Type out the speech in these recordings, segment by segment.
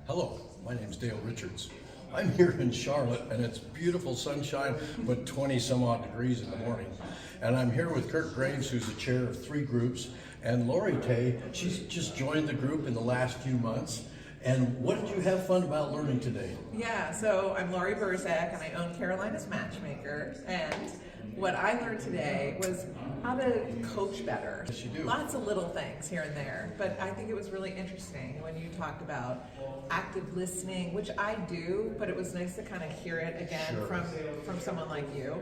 Hello, my name's Dale Richards. I'm here in Charlotte and it's beautiful sunshine, but 20 some odd degrees in the morning. And I'm here with Kurt Graves, who's the chair of 3 groups, and Laurie Tay, she's just joined the group in the last few months. And what did you have fun about learning today? Yeah, so I'm Laurie Berzack and I own Carolina's Matchmakers, and what I learned today was how to coach better. Yes, you do. Lots of little things here and there, but I think it was really interesting when you talked about active listening, which I do, but it was nice to kind of hear it again from someone like you.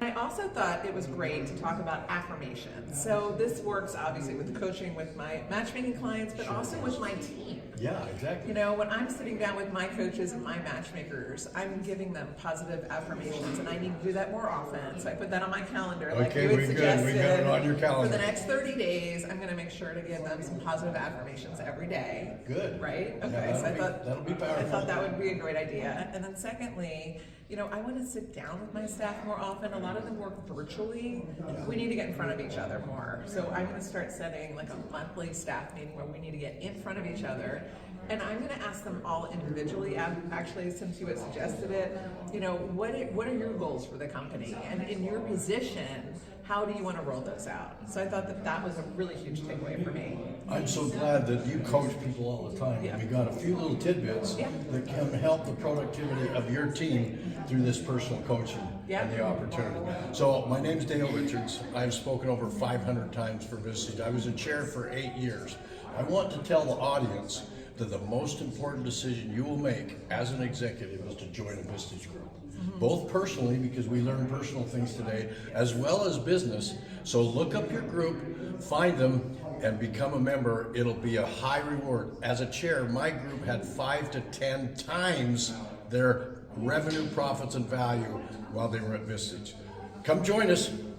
I also thought it was great to talk about affirmations. So this works obviously with coaching with my matchmaking clients, but also with my team. Yeah, exactly. You know, when I'm sitting down with my coaches and my matchmakers, I'm giving them positive affirmations, and I need to do that more often. So I put that on my calendar, like you had suggested. We got it on your calendar. For the next 30 days, I'm going to make sure to give them some positive affirmations every day. Good. Right? Okay. Yeah, So that'll be powerful. I thought that would be a great idea. And then secondly, you know, I want to sit down with my staff more often. A lot of them work virtually. We need to get in front of each other more. So I'm going to start setting like a monthly staff meeting where we need to get in front of each other. And I'm going to ask them all individually, actually, since you had suggested it, you know, what are your goals for the company? And in your position, how do you want to roll those out? So I thought that was a really huge takeaway for me. I'm so glad that you coach people all the time. Yeah. We got a few little tidbits that can help the productivity of your team through this personal coaching and the opportunity. So my name's Dale Richards. I've spoken over 500 times for Vistage. I was a chair for 8 years. I want to tell the audience that the most important decision you will make as an executive is to join a Vistage group. Both personally, because we learn personal things today, as well as business. So look up your group, find them, and become a member. It'll be a high reward. As a chair, my group had 5 to 10 times their revenue, profits, and value while they were at Vistage. Come join us.